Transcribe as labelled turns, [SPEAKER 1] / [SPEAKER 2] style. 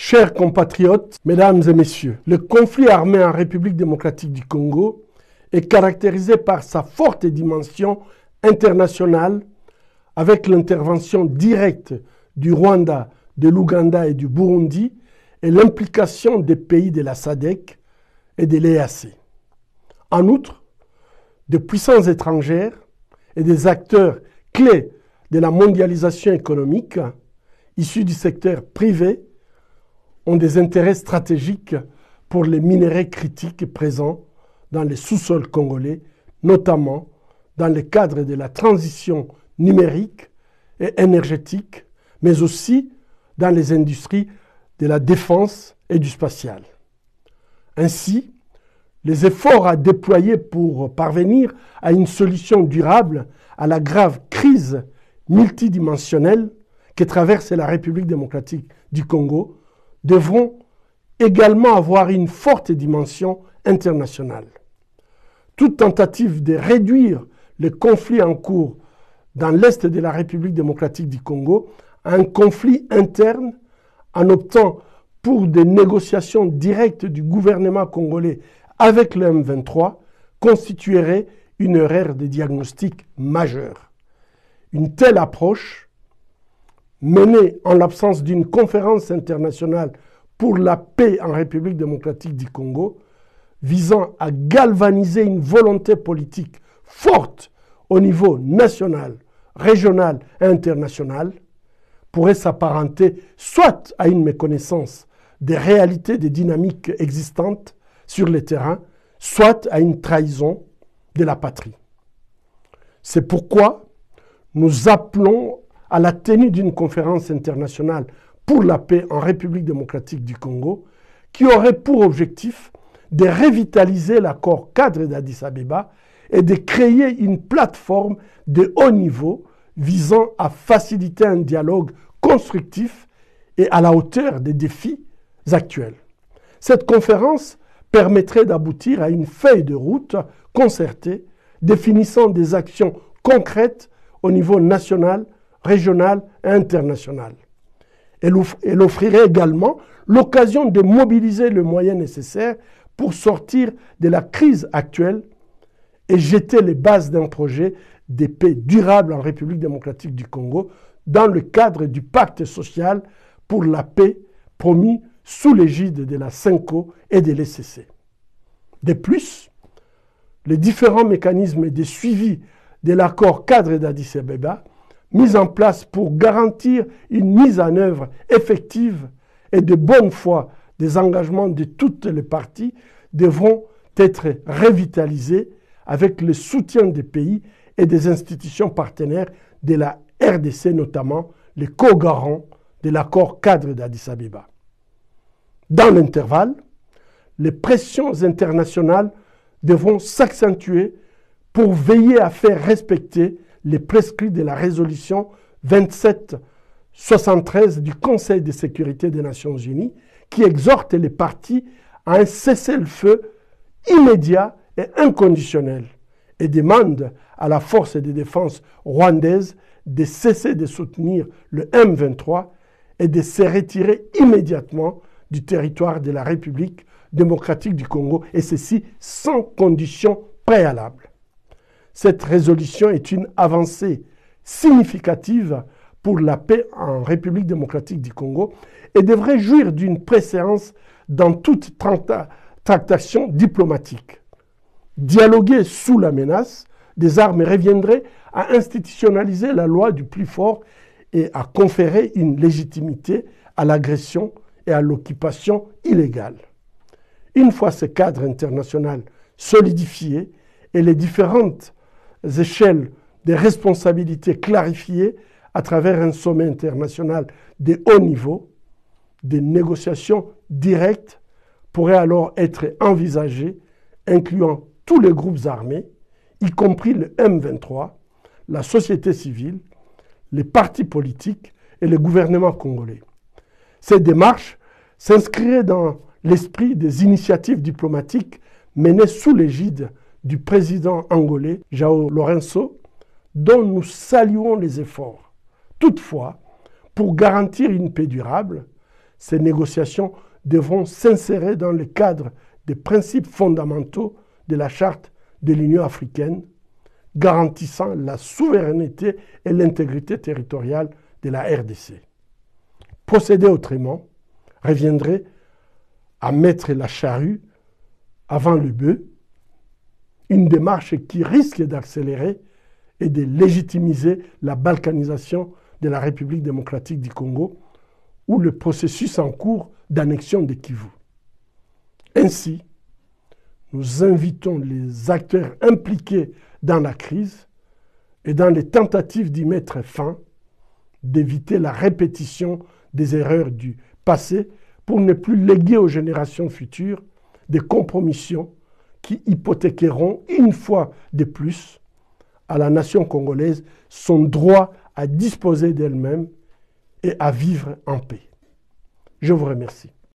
[SPEAKER 1] Chers compatriotes, mesdames et messieurs, le conflit armé en République démocratique du Congo est caractérisé par sa forte dimension internationale avec l'intervention directe du Rwanda, de l'Ouganda et du Burundi et l'implication des pays de la SADC et de l'EAC. En outre, des puissances étrangères et des acteurs clés de la mondialisation économique issus du secteur privé ont des intérêts stratégiques pour les minerais critiques présents dans les sous-sols congolais, notamment dans le cadre de la transition numérique et énergétique, mais aussi dans les industries de la défense et du spatial. Ainsi, les efforts à déployer pour parvenir à une solution durable à la grave crise multidimensionnelle que traverse la République démocratique du Congo devront également avoir une forte dimension internationale. Toute tentative de réduire le conflit en cours dans l'est de la République démocratique du Congo à un conflit interne en optant pour des négociations directes du gouvernement congolais avec le M23 constituerait une erreur de diagnostic majeure. Une telle approche, menée en l'absence d'une conférence internationale pour la paix en République démocratique du Congo, visant à galvaniser une volonté politique forte au niveau national, régional et international, pourrait s'apparenter soit à une méconnaissance des réalités des dynamiques existantes sur le terrain, soit à une trahison de la patrie. C'est pourquoi nous appelons à la tenue d'une conférence internationale pour la paix en République démocratique du Congo, qui aurait pour objectif de revitaliser l'accord cadre d'Addis Abeba et de créer une plateforme de haut niveau visant à faciliter un dialogue constructif et à la hauteur des défis actuels. Cette conférence permettrait d'aboutir à une feuille de route concertée définissant des actions concrètes au niveau national, régional et international. Elle offrirait également l'occasion de mobiliser le moyen nécessaire pour sortir de la crise actuelle et jeter les bases d'un projet de paix durable en République démocratique du Congo dans le cadre du pacte social pour la paix promis sous l'égide de la CENCO et de l'ECC. De plus, les différents mécanismes de suivi de l'accord cadre d'Addis Abeba mis en place pour garantir une mise en œuvre effective et de bonne foi des engagements de toutes les parties devront être revitalisés avec le soutien des pays et des institutions partenaires de la RDC, notamment les co-garants de l'accord cadre d'Addis Abeba. Dans l'intervalle, les pressions internationales devront s'accentuer pour veiller à faire respecter les prescrits de la résolution 2773 du Conseil de sécurité des Nations Unies qui exhorte les parties à un cessez-le-feu immédiat et inconditionnel et demande à la force de défense rwandaise de cesser de soutenir le M23 et de se retirer immédiatement du territoire de la République démocratique du Congo, et ceci sans condition préalable. Cette résolution est une avancée significative pour la paix en République démocratique du Congo et devrait jouir d'une préséance dans toute tractation diplomatique. Dialoguer sous la menace des armes reviendrait à institutionnaliser la loi du plus fort et à conférer une légitimité à l'agression et à l'occupation illégale. Une fois ce cadre international solidifié et les différentes échelles de responsabilités clarifiées à travers un sommet international de haut niveau, des négociations directes pourraient alors être envisagées, incluant tous les groupes armés, y compris le M23, la société civile, les partis politiques et le gouvernement congolais. Cette démarche s'inscrirait dans l'esprit des initiatives diplomatiques menées sous l'égide du président angolais João Lourenço, dont nous saluons les efforts. Toutefois, pour garantir une paix durable, Ces négociations devront s'insérer dans le cadre des principes fondamentaux de la Charte de l'Union africaine, garantissant la souveraineté et l'intégrité territoriale de la RDC. Procéder autrement reviendrait à mettre la charrue avant le bœuf, une démarche qui risque d'accélérer et de légitimiser la balkanisation de la République démocratique du Congo ou le processus en cours d'annexion de Kivu. Ainsi, nous invitons les acteurs impliqués dans la crise et dans les tentatives d'y mettre fin, d'éviter la répétition des erreurs du passé pour ne plus léguer aux générations futures des compromissions qui hypothéqueront une fois de plus à la nation congolaise son droit à disposer d'elle-même et à vivre en paix. Je vous remercie.